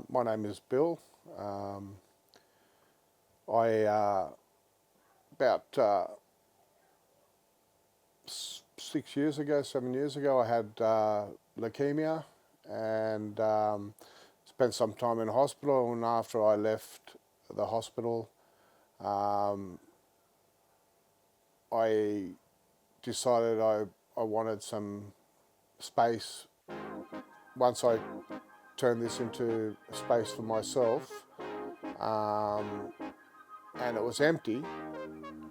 My name is Bill. I about 6 years ago, 7 years ago, I had leukemia and spent some time in hospital. And after I left the hospital, um, I decided I wanted some space. Once I turned this into a space for myself, um, and it was empty,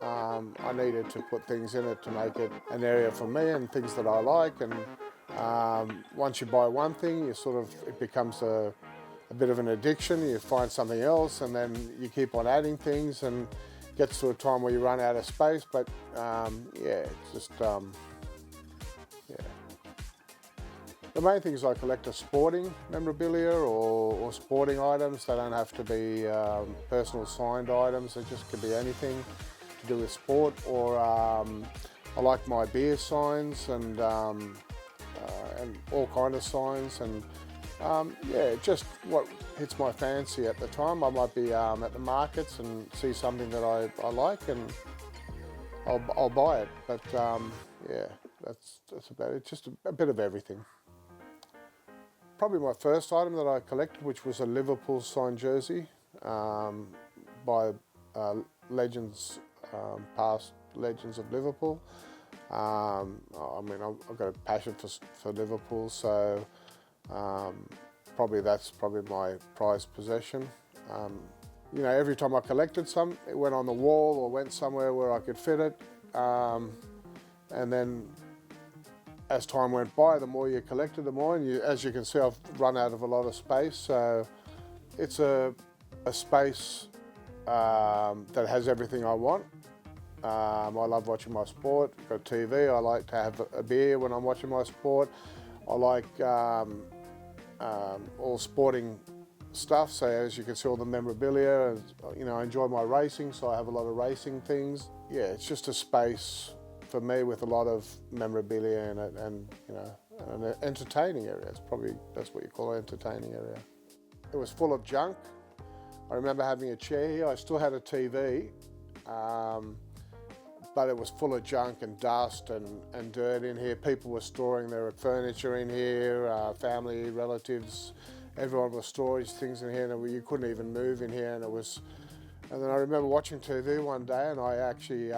I needed to put things in it to make it an area for me and things that I like. And once you buy one thing, it becomes a bit of an addiction. You find something else, and then you keep on adding things, and it gets to a time where you run out of space. But yeah, it's just yeah. The main thing is I collect a sporting memorabilia or sporting items. They don't have to be personal signed items. They just could be anything to do with sport. Or I like my beer signs and all kind of signs. And yeah, just what hits my fancy at the time. I might be at the markets and see something that I like, and I'll buy it. But yeah, that's about it. Just a bit of everything. Probably my first item that I collected, which was a Liverpool signed jersey by legends, past legends of Liverpool. I mean, I've got a passion for Liverpool, so probably that's my prized possession. You know, every time I collected some, it went on the wall or went somewhere where I could fit it, and then as time went by, the more you collected, the more, and as you can see, I've run out of a lot of space. So it's a space that has everything I want. I love watching my sport. I've got TV. I like to have a beer when I'm watching my sport. I like all sporting stuff. So as you can see, all the memorabilia. You know, I enjoy my racing, so I have a lot of racing things. Yeah, it's just a space for me with a lot of memorabilia in it, and you know, an entertaining area. That's what you call an entertaining area. It was full of junk. I remember having a chair here. I still had a TV, but it was full of junk and dust and dirt in here. People were storing their furniture in here, family, relatives. Everyone was storing things in here, and you couldn't even move in here. And then I remember watching TV one day, and I actually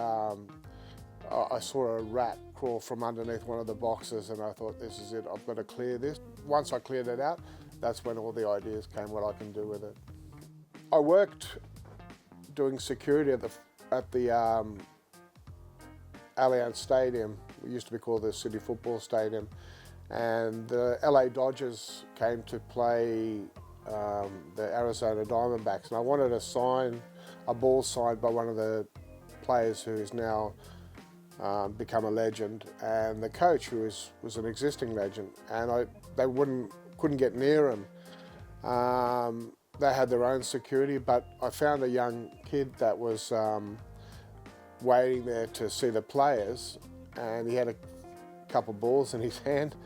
I saw a rat crawl from underneath one of the boxes, and I thought, this is it, I've got to clear this. Once I cleared it out, that's when all the ideas came, what I can do with it. I worked doing security at the Allianz Stadium. It used to be called the City Football Stadium. And the LA Dodgers came to play the Arizona Diamondbacks. And I wanted a ball signed by one of the players who is now become a legend, and the coach, who was an existing legend, and they couldn't get near him. They had their own security, but I found a young kid that was waiting there to see the players, and he had a couple of balls in his hand,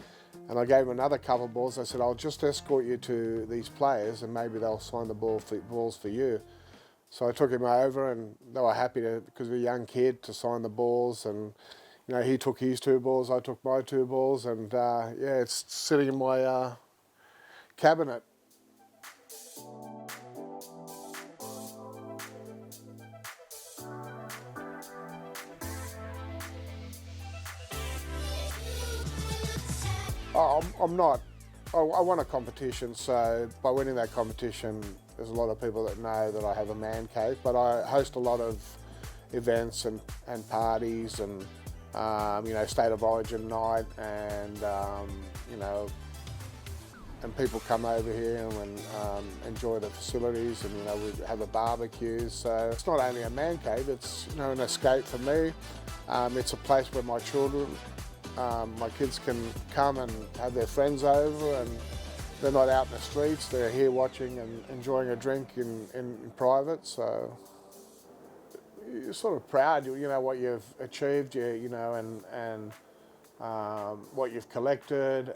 and I gave him another couple of balls. I said, I'll just escort you to these players, and maybe they'll sign the balls for you. So I took him over, and they were happy because of a young kid, to sign the balls. And you know, he took his 2 balls, I took my 2 balls, and yeah, it's sitting in my cabinet. I'm not. I won a competition, so by winning that competition, there's a lot of people that know that I have a man cave, but I host a lot of events and parties, and you know, State of Origin night, and you know, and people come over here and enjoy the facilities, and you know, we have a barbecue. So it's not only a man cave, it's, you know, an escape for me. It's a place where my kids can come and have their friends over, and they're not out in the streets, they're here watching and enjoying a drink in private. So you're sort of proud, you know, what you've achieved, you know, and what you've collected,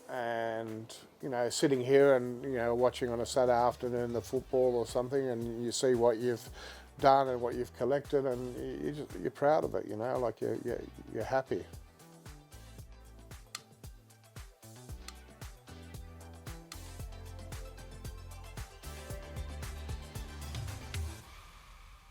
and sitting here and watching on a Saturday afternoon the football or something, and you see what you've done and what you've collected, and you're proud of it. Like you're happy.